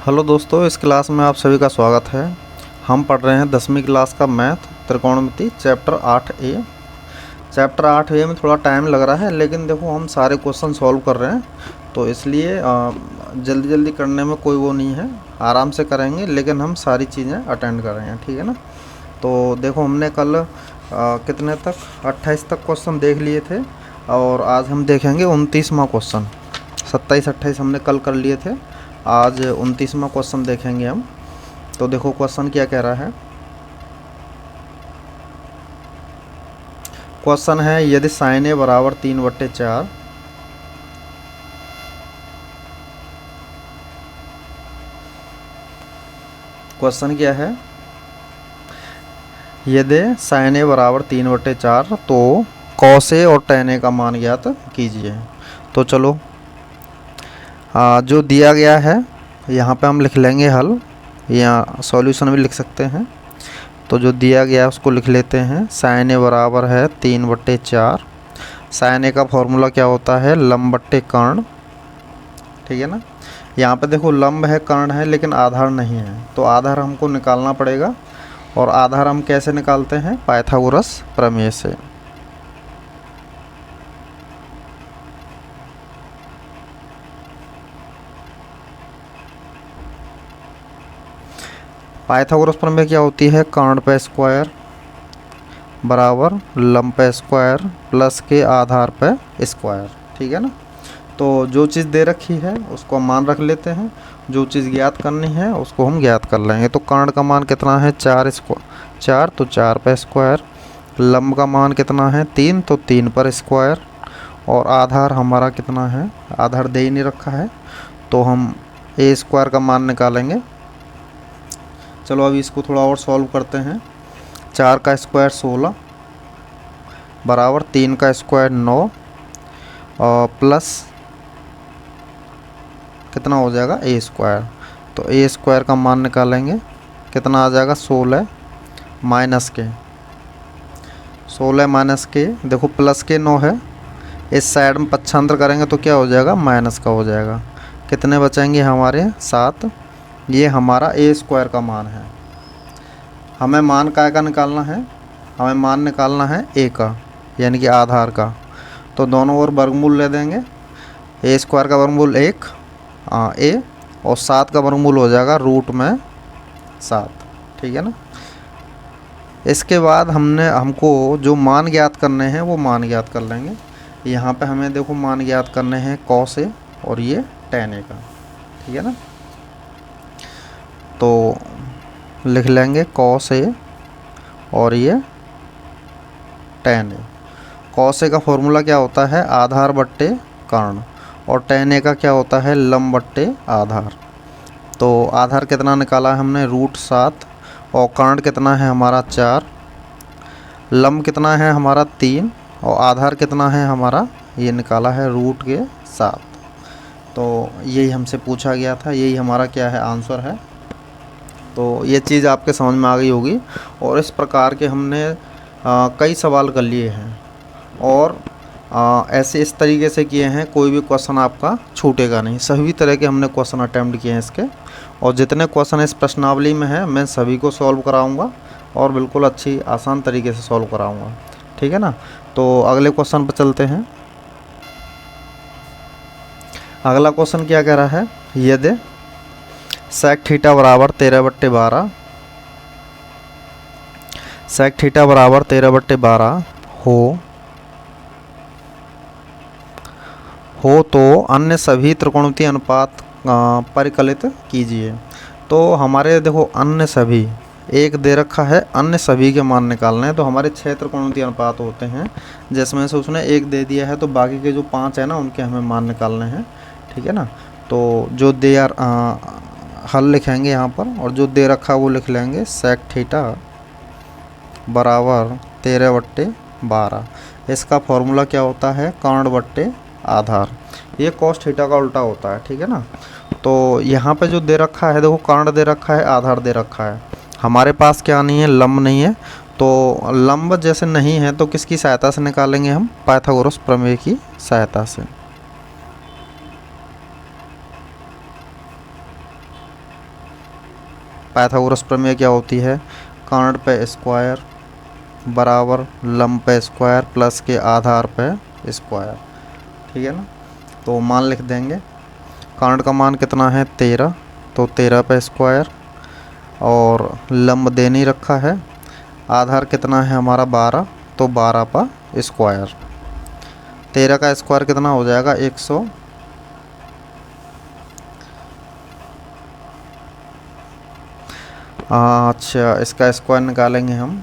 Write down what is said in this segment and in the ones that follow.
Hello दोस्तों, इस class में आप सभी का स्वागत है। हम पढ़ रहे हैं 10वीं क्लास का math त्रिकोणमिति chapter 8A। Chapter 8A में थोड़ा टाइम लग रहा है, लेकिन देखो हम सारे क्वेश्चन सॉल्व कर रहे हैं, तो इसलिए जल्दी जल्दी करने में कोई वो नहीं है, आराम से करेंगे, लेकिन हम सारी चीज़ें अटेंड कर रहे हैं, ठीक है ना। तो देखो हमने कल कितने तक 28 तक क्वेश्चन देख लिए थे, और आज हम देखेंगे 29वां क्वेश्चन। 27-28 हमने कल कर लिए थे, आज 29वां क्वेश्चन देखेंगे हम। तो देखो क्वेश्चन क्या कह रहा है। क्वेश्चन है, यदि साइन ए बराबर 3/4, क्वेश्चन क्या है, यदि साइन ए बराबर 3/4 तो कॉस ए और tan ए का मान ज्ञात कीजिए। तो चलो जो दिया गया है यहाँ पे हम लिख लेंगे हल, या सॉल्यूशन भी लिख सकते हैं। तो जो दिया गया है उसको लिख लेते हैं। साइन ए बराबर है 3/4। साइन ए का फॉर्मूला क्या होता है, लंब बट्टे कर्ण, ठीक है ना। यहाँ पे देखो लंब है, कर्ण है, लेकिन आधार नहीं है, तो आधार हमको निकालना पड़ेगा। और आधार हम कैसे निकालते हैं, पाइथागोरस प्रमेय से। पाइथागोरस प्रमेय क्या होती है, कर्ण पे स्क्वायर बराबर लंब पे स्क्वायर प्लस के आधार पे स्क्वायर, ठीक है ना। तो जो चीज़ दे रखी है उसको हम मान रख लेते हैं, जो चीज़ ज्ञात करनी है उसको हम ज्ञात कर लेंगे। तो कर्ण का मान कितना है, 4 तो 4 पे स्क्वायर। लंब का मान कितना है, 3 तो 3 पर स्क्वायर। और आधार हमारा कितना है, आधार दे ही नहीं रखा है, तो हम ए स्क्वायर का मान निकालेंगे। चलो अभी इसको थोड़ा और सॉल्व करते हैं। 4 का स्क्वायर 16 बराबर 3 का स्क्वायर 9 और प्लस कितना हो जाएगा, ए स्क्वायर। तो ए स्क्वायर का मान निकालेंगे, कितना आ जाएगा, 16 माइनस के 16 माइनस के, देखो प्लस के 9 है, इस साइड में पक्षांतर करेंगे तो क्या हो जाएगा, माइनस का हो जाएगा। कितने बचेंगे हमारे, 7। ये हमारा ए स्क्वायर का मान है। हमें मान काय का निकालना है, हमें मान निकालना है ए का, यानी कि आधार का। तो दोनों ओर वर्गमूल ले देंगे। ए स्क्वायर का वर्गमूल 1 ए, और 7 का वर्गमूल हो जाएगा रूट में 7, ठीक है ना। इसके बाद हमको जो मान ज्ञात करने हैं वो मान ज्ञात कर लेंगे। यहाँ पे हमें देखो मान ज्ञात करने हैं कॉस ए और ये tan ए का, ठीक है ना। तो लिख लेंगे कॉस ए और ये tan ए। कॉस ए का फॉर्मूला क्या होता है, आधार बट्टे कर्ण, और tan ए का क्या होता है, लंब बट्टे आधार। तो आधार कितना निकाला है हमने, रूट 7, और कर्ण कितना है हमारा 4, लंब कितना है हमारा 3, और आधार कितना है हमारा, ये निकाला है रूट के 7। तो यही हमसे पूछा गया था, यही हमारा क्या है, आंसर है। तो ये चीज़ आपके समझ में आ गई होगी। और इस प्रकार के हमने कई सवाल कर लिए हैं, और ऐसे इस तरीके से किए हैं, कोई भी क्वेश्चन आपका छूटेगा नहीं। सभी तरह के हमने क्वेश्चन अटैम्प्ट किए हैं इसके, और जितने क्वेश्चन इस प्रश्नावली में है मैं सभी को सॉल्व कराऊंगा, और बिल्कुल अच्छी आसान तरीके से सॉल्व कराऊंगा, ठीक है ना। तो अगले क्वेश्चन पर चलते हैं। अगला क्वेश्चन क्या कह रहा है, यदि सेक थीटा बराबर 13/12, सेक थीटा बराबर 13/12 हो तो अन्य सभी त्रिकोणमितीय अनुपात परिकलित कीजिए। तो हमारे देखो अन्य सभी एक दे रखा है, अन्य सभी के मान निकालने हैं। तो हमारे 6 त्रिकोणमितीय अनुपात होते हैं, जिसमें से उसने एक दे दिया है, तो बाकी के जो 5 है ना उनके हमें मान निकालने हैं, ठीक है ना। तो जो दे हल लिखेंगे यहाँ पर, और जो दे रखा वो लिख लेंगे, सेक थीटा बराबर 13/12। इसका फॉर्मूला क्या होता है, कर्ण बट्टे आधार। ये कॉस थीटा का उल्टा होता है, ठीक है ना। तो यहाँ पे जो दे रखा है, देखो कर्ण दे रखा है, आधार दे रखा है, हमारे पास क्या नहीं है, लंब नहीं है। तो लंब जैसे नहीं है तो किसकी सहायता से निकालेंगे हम, पाइथागोरस प्रमेय की सहायता से। पाइथागोरस प्रमेय क्या होती है, कर्ण पे स्क्वायर बराबर लंब पे स्क्वायर प्लस के आधार पे स्क्वायर, ठीक है ना। तो मान लिख देंगे, कर्ण का मान कितना है 13, तो 13 पे स्क्वायर, और लंब दे नहीं रखा है, आधार कितना है हमारा 12, तो 12 पर स्क्वायर। 13 का स्क्वायर कितना हो जाएगा 100, अच्छा इसका स्क्वायर निकालेंगे हम,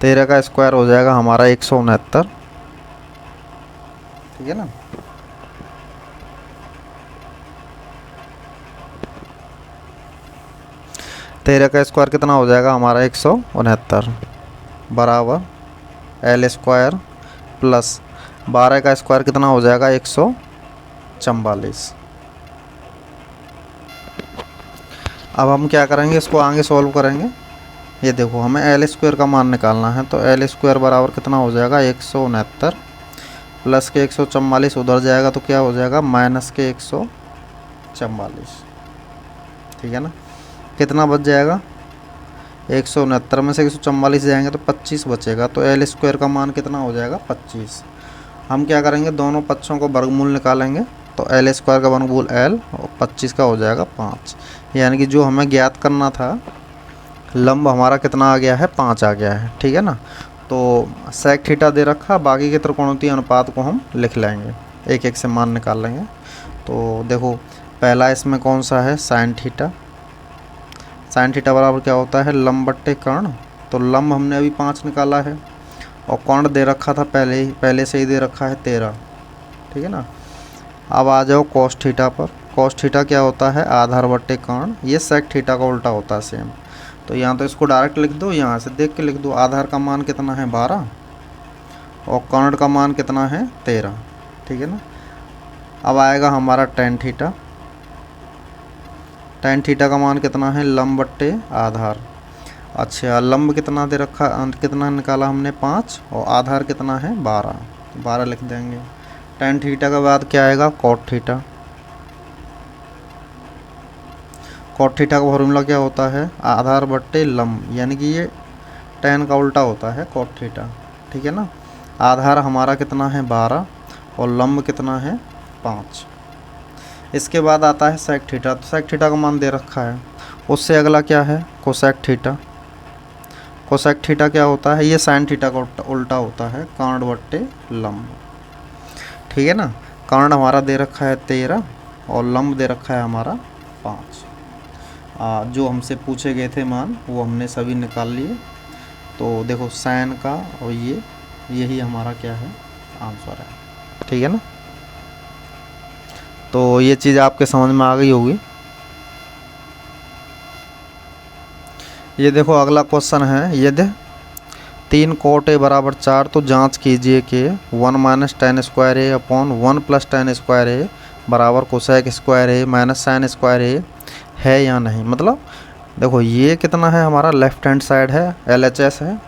13 का स्क्वायर हो जाएगा हमारा 169, ठीक है ना। तेरह का स्क्वायर कितना हो जाएगा हमारा 169 बराबर एल स्क्वायर प्लस 12 का स्क्वायर कितना हो जाएगा 144। अब हम क्या करेंगे, इसको आगे सॉल्व करेंगे। ये देखो हमें एल स्क्वायर का मान निकालना है, तो एल स्क्वायर बराबर कितना हो जाएगा 169 प्लस के 144 उधर जाएगा तो क्या हो जाएगा माइनस के 144, ठीक है ना। कितना बच जाएगा 169 में से 144 जाएंगे तो 25 बचेगा, तो एल स्क्वायर का मान कितना हो जाएगा 25। हम क्या करेंगे, दोनों पक्षों को वर्गमूल निकालेंगे, तो एल स्क्वायर का वर्गमूल एल और 25 का हो जाएगा 5, यानी कि जो हमें ज्ञात करना था लंब हमारा कितना आ गया है 5 आ गया है, ठीक है ना। तो सेक थीटा दे रखा, बाकी के त्रिकोणोत्तीय अनुपात को हम लिख लेंगे, एक एक से मान निकाल लेंगे। तो देखो पहला इसमें कौन सा है साइन थीटा, साइन थीटा बराबर क्या होता है लंब बट्टे कर्ण, तो लंब हमने अभी 5 निकाला है और कर्ण दे रखा था पहले से ही दे रखा है 13, ठीक है ना। अब आ जाओ कॉस थीटा पर, कॉस थीटा क्या होता है आधार बट्टे कर्ण, ये सेक थीटा का उल्टा होता है सेम। तो यहाँ तो इसको डायरेक्ट लिख दो, यहाँ से देख के लिख दो, आधार का मान कितना है 12 और कर्ण का मान कितना है 13, ठीक है ना। अब आएगा हमारा टेन थीटा, टेन थीटा का मान कितना है लंब बट्टे आधार, अच्छा लंब कितना दे रखा, कितना निकाला हमने 5 और आधार कितना है 12, 12 लिख देंगे। टेन थीटा के बाद क्या आएगा कॉट थीटा, कॉट थीटा का फॉर्मूला क्या होता है आधार बट्टे लंब, यानी कि ये टेन का उल्टा होता है कॉट थीटा, ठीक है ना। आधार हमारा कितना है 12 और लंब कितना है 5। इसके बाद आता है सेक थीटा, तो सेक थीटा का मान दे रखा है, उससे अगला क्या है कोसेक थीटा, कोसेक थीटा क्या होता है ये साइन थीटा का उल्टा होता है कर्ण बट्टे लंब, ठीक है ना। कर्ण हमारा दे रखा है 13 और लंब दे रखा है हमारा 5। जो हमसे पूछे गए थे मान वो हमने सभी निकाल लिए। तो देखो साइन का और यही हमारा क्या है आंसर है, ठीक है ना। तो ये चीज़ आपके समझ में आ गई होगी। ये देखो अगला क्वेश्चन है, यदि 3 cot a बराबर 4 तो जांच कीजिए कि 1 माइनस टेन स्क्वायर ए अपॉन 1 प्लस टेन स्क्वायर ए बराबर कोसेक स्क्वायर ए माइनस साइन स्क्वायर ए है या नहीं। मतलब देखो ये कितना है हमारा लेफ्ट हैंड साइड है LHS है,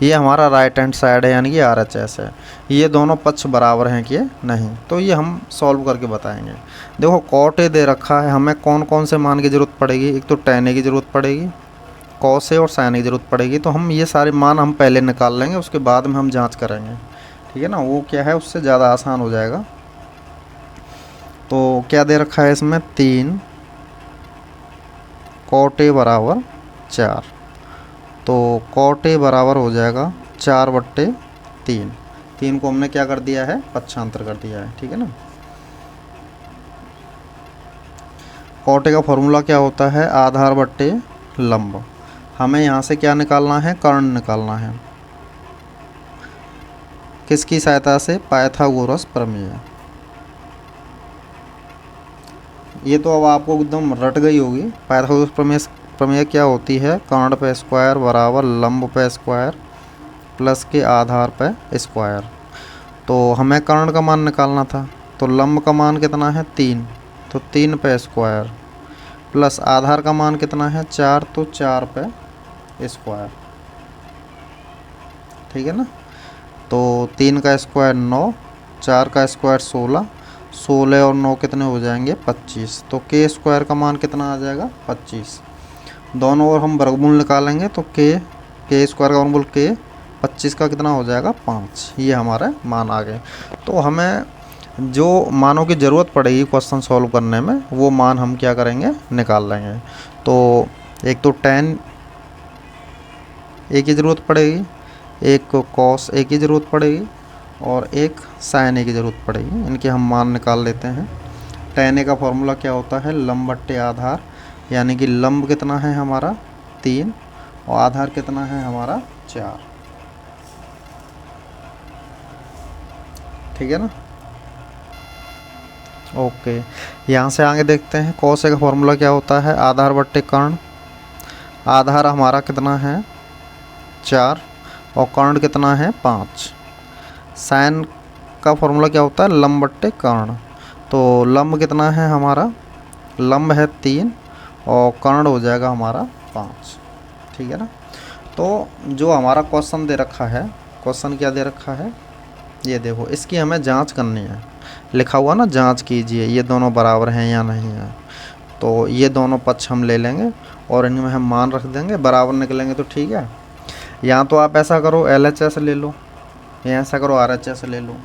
ये हमारा राइट हैंड साइड है यानी कि RHS है, ये दोनों पक्ष बराबर हैं कि नहीं, तो ये हम सॉल्व करके बताएंगे। देखो cot a दे रखा है, हमें कौन कौन से मान की ज़रूरत पड़ेगी, एक तो tan a की ज़रूरत पड़ेगी, cos a और sin a की ज़रूरत पड़ेगी, तो हम ये सारे मान हम पहले निकाल लेंगे, उसके बाद में हम जांच करेंगे, ठीक है ना। वो क्या है उससे ज़्यादा आसान हो जाएगा। तो क्या दे रखा है इसमें 3 cot a बराबर 4, तो cot a बराबर हो जाएगा 4/3, 3 को हमने क्या कर दिया है पक्षांतर कर दिया है, ठीक है ना। cot a का फॉर्मूला क्या होता है आधार बट्टे लंब, हमें यहाँ से क्या निकालना है कर्ण निकालना है, किसकी सहायता से पाइथागोरस प्रमेय। ये तो अब आपको एकदम रट गई होगी, पाइथागोरस प्रमेय क्या होती है कर्ण पे स्क्वायर बराबर लंब पे स्क्वायर प्लस के आधार पे स्क्वायर। तो हमें कर्ण का मान निकालना था, तो लंब का मान कितना है 3, तो 3 पे स्क्वायर प्लस आधार का मान कितना है 4, तो 4 पे स्क्वायर, ठीक है ना। तो 3 का स्क्वायर 9, 4 का स्क्वायर 16, 16 और 9 कितने हो जाएंगे 25। तो के स्क्वायर का मान कितना आ जाएगा 25। दोनों ओर हम वर्गमूल निकालेंगे तो के स्क्वायर का वर्गमूल के 25 का कितना हो जाएगा 5। ये हमारे मान आ गए। तो हमें जो मानों की ज़रूरत पड़ेगी क्वेश्चन सॉल्व करने में वो मान हम क्या करेंगे निकाल लेंगे। तो एक तो tan ए की ज़रूरत पड़ेगी, एक को cos ए की ज़रूरत पड़ेगी और एक sin ए की ज़रूरत पड़ेगी। इनके हम मान निकाल लेते हैं। tan ए का फॉर्मूला क्या होता है लंब बट्टे आधार, यानी कि लंब कितना है हमारा 3 और आधार कितना है हमारा 4। ठीक है ना। ओके, यहाँ से आगे देखते हैं cos ए का फॉर्मूला क्या होता है आधार बट्टे कर्ण। आधार हमारा कितना है 4 और कर्ण कितना है 5। साइन का फॉर्मूला क्या होता है लंब बट्टे कर्ण। तो लंब कितना है हमारा लंब है 3 और कर्ण हो जाएगा हमारा 5। ठीक है ना। तो जो हमारा क्वेश्चन दे रखा है, क्वेश्चन क्या दे रखा है ये देखो, इसकी हमें जांच करनी है। लिखा हुआ ना जांच कीजिए ये दोनों बराबर हैं या नहीं है। तो ये दोनों पक्ष हम ले लेंगे और इनमें हम मान रख देंगे, बराबर निकलेंगे तो ठीक है। या तो आप ऐसा करो LHS ले लो या ऐसा करो RHS ले लो,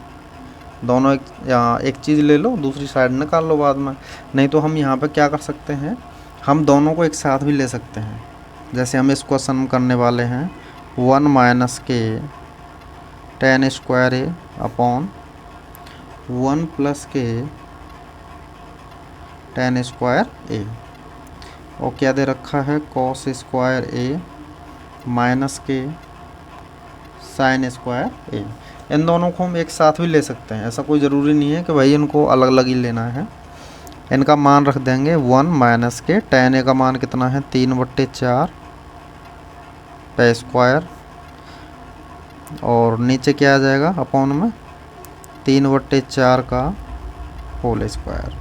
दोनों एक चीज़ ले लो दूसरी साइड निकाल लो बाद में। नहीं तो हम यहाँ पे क्या कर सकते हैं, हम दोनों को एक साथ भी ले सकते हैं। जैसे हम इस क्वेश्चन में करने वाले हैं 1 माइनस के tan स्क्वायर ए अपॉन 1 प्लस के tan स्क्वायर ए, और क्या दे रखा है cos स्क्वायर ए माइनस के sin स्क्वायर ए। इन दोनों को हम एक साथ भी ले सकते हैं, ऐसा कोई ज़रूरी नहीं है कि भाई इनको अलग अलग ही लेना है। इनका मान रख देंगे 1 माइनस के tan ए का मान कितना है 3/4 पे स्क्वायर, और नीचे क्या आ जाएगा अपॉन में 3/4 का होल स्क्वायर।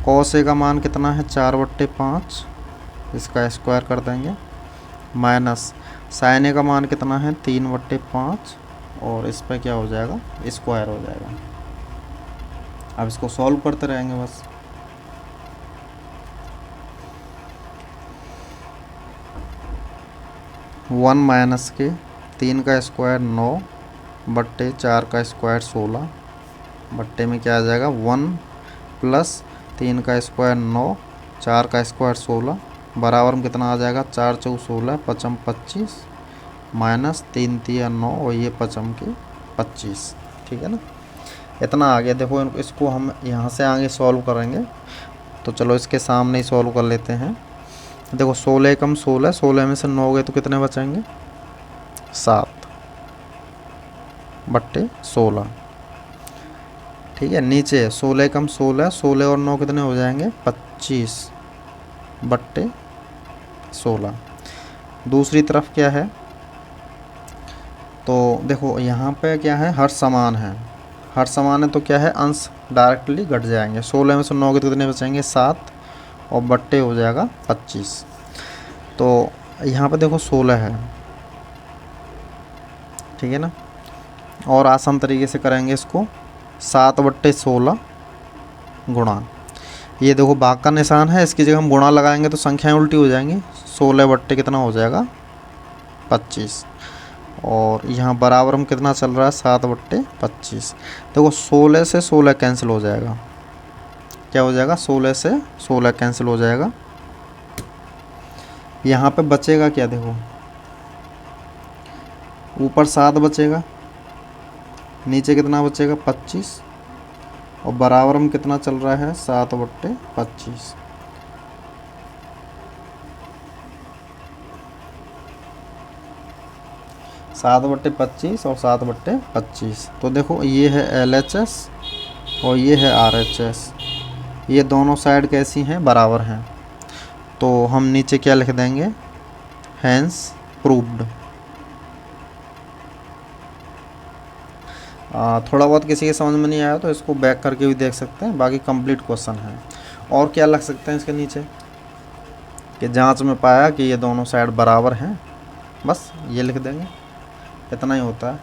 cos ए का मान कितना है 4/5, इसका स्क्वायर कर देंगे, माइनस sin ए का मान कितना है 3/5 और इस पर क्या हो जाएगा स्क्वायर हो जाएगा। अब इसको सॉल्व करते रहेंगे बस। वन माइनस के 3 का स्क्वायर 9/4 का स्क्वायर 16 बट्टे में क्या आ जाएगा 1 प्लस 3 का स्क्वायर 9 4 का स्क्वायर 16 बराबर में कितना आ जाएगा 4 चौक 16 पचम 25 माइनस 3 3 9 और ये पचम के 25। ठीक है ना। इतना आ गया। देखो इसको हम यहाँ से आगे सॉल्व करेंगे, तो चलो इसके सामने ही सॉल्व कर लेते हैं। देखो 16 कम 16, 16 में से 9 गए तो कितने बचेंगे 7/16। ठीक है। नीचे 16 कम 16, 16 और 9 कितने हो जाएंगे 25/16। दूसरी तरफ क्या है, तो देखो यहाँ पे क्या है हर समान है, हर समान है तो क्या है अंश डायरेक्टली घट जाएंगे। 16 में से 9 के तो कितने बचेंगे 7 और बट्टे हो जाएगा 25। तो यहाँ पे देखो 16 है, ठीक है ना। और आसान तरीके से करेंगे इसको 7/16 गुणा, ये देखो भाग का निशान है, इसकी जगह हम गुणा लगाएंगे तो संख्याएं उल्टी हो जाएंगी। 16 बट्टे कितना हो जाएगा 25 और यहाँ बराबर में कितना चल रहा है 7/25। देखो 16 से 16 कैंसिल हो जाएगा, क्या हो जाएगा 16 से 16 कैंसिल हो जाएगा। यहाँ पे बचेगा क्या, देखो ऊपर 7 बचेगा, नीचे कितना बचेगा 25 और बराबर में कितना चल रहा है 7/25। सात बट्टे 25 और 7/25। तो देखो ये है LHS और ये है RHS, ये दोनों साइड कैसी हैं बराबर हैं। तो हम नीचे क्या लिख देंगे हैंस प्रूव्ड। थोड़ा बहुत किसी के समझ में नहीं आया तो इसको बैक करके भी देख सकते हैं, बाकी कंप्लीट क्वेश्चन है। और क्या लग सकते हैं इसके नीचे कि जांच में पाया कि ये दोनों साइड बराबर हैं, बस ये लिख देंगे, इतना ही होता है।